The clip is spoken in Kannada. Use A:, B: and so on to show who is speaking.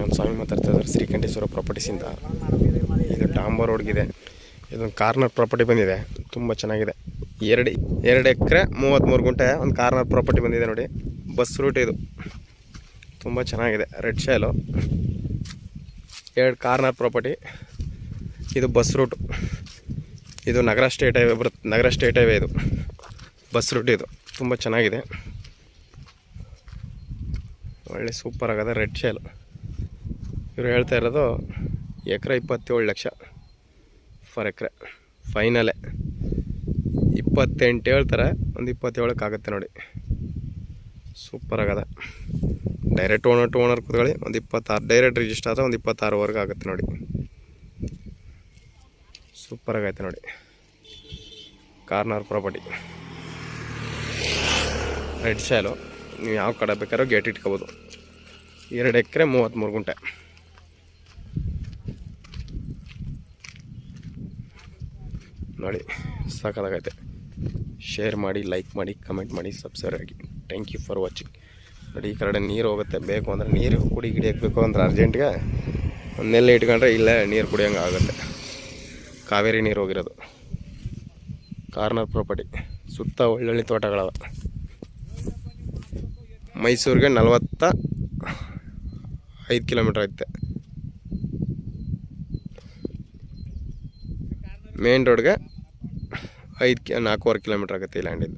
A: ಒಂದು ಸ್ವಾಮಿ ಮಾತಾಡ್ತಾ ಇದ್ದಾರೆ ಶ್ರೀಕಂಠೇಶ್ವರ ಪ್ರಾಪರ್ಟೀಸಿಂದ. ಇದು ಡಾಂಬರ್ ರೋಡ್ಗಿದೆ. ಇದೊಂದು ಕಾರ್ನರ್ ಪ್ರಾಪರ್ಟಿ ಬಂದಿದೆ, ತುಂಬ ಚೆನ್ನಾಗಿದೆ. 2 ಎಕರೆ 33 ಗುಂಟೆ ಒಂದು ಕಾರ್ನರ್ ಪ್ರಾಪರ್ಟಿ ಬಂದಿದೆ ನೋಡಿ. ಬಸ್ ರೂಟ್ ಇದು, ತುಂಬ ಚೆನ್ನಾಗಿದೆ. ರೆಡ್ ಶೈಲು 2 ಕಾರ್ನರ್ ಪ್ರಾಪರ್ಟಿ. ಇದು ಬಸ್ ರೂಟು, ಇದು ನಗರ ಸ್ಟೇಟ್ ಹೈವೇ ಬರುತ್ತೆ. ನಗರ ಸ್ಟೇಟ್ ಹೈವೇ ಇದು ಬಸ್ ರೂಟ್. ಇದು ತುಂಬ ಚೆನ್ನಾಗಿದೆ, ಒಳ್ಳೆ ಸೂಪರ್ ಆಗದೆ. ರೆಡ್ ಶೈಲು ಇವರು ಹೇಳ್ತಾ ಇರೋದು ಎಕರೆ 27 ಲಕ್ಷ ಫರ್ ಎಕರೆ. ಫೈನಲೇ 28 ಹೇಳ್ತಾರೆ, ಒಂದು 27ಕ್ಕೆ ಆಗುತ್ತೆ ನೋಡಿ. ಸೂಪರ್ ಆಗದ. ಡೈರೆಕ್ಟ್ ಓನರ್ ಟು ಓನರ್ ಕೂತ್ಕೊಳ್ಳಿ, ಒಂದು 26. ಡೈರೆಕ್ಟ್ ರಿಜಿಸ್ಟರ್ ಆದರೆ ಒಂದು 26ವರೆಗೆ ಆಗುತ್ತೆ ನೋಡಿ. ಸೂಪರ್ ಆಗೈತೆ ನೋಡಿ. ಕಾರ್ನರ್ ಪ್ರಾಪರ್ಟಿ ರೆಡ್ ಶೈಲು. ನೀವು ಯಾವ ಕಡೆ ಬೇಕಾದ್ರೂ ಗೇಟ್ ಇಟ್ಕೋಬೋದು. 2 ಎಕರೆ 33 ಗುಂಟೆ. ನೋಡಿ ಸಾಕಾಗೈತೆ. ಶೇರ್ ಮಾಡಿ, ಲೈಕ್ ಮಾಡಿ, ಕಮೆಂಟ್ ಮಾಡಿ, ಸಬ್ಸ್ಕ್ರೈಬ್ ಆಗಿ. Thank you for watching. ನೋಡಿ ಈ ಕಡೆ ನೀರು ಹೋಗುತ್ತೆ, ಬೇಕು ಅಂದರೆ ನೀರು ಕುಡಿಯಕ್ಕೆ ಅಂದ್ರೆ ಅರ್ಜೆಂಟ್ಗೆ ಒಂದು ನೆಲೆ ಇಟ್ಕೊಂಡ್ರೆ ಇಲ್ಲೇ ನೀರು ಕುಡಿಯೋಂಗೆ ಆಗುತ್ತೆ. ಕಾವೇರಿ ನೀರು ಹೋಗಿರೋದು. ಕಾರ್ನರ್ ಪ್ರಾಪರ್ಟಿ ಸುತ್ತ ಒಳ್ಳೊಳ್ಳೆ ತೋಟಗಳವ. ಮೈಸೂರಿಗೆ 45 ಕಿಲೋಮೀಟ್ರ್ ಐತೆ. ಮೇನ್ ರೋಡ್ಗೆ 4.25 ಕಿಲೋಮೀಟ್ರ್ ಆಗುತ್ತೆ ಈ ಲ್ಯಾಂಡಿಂದ.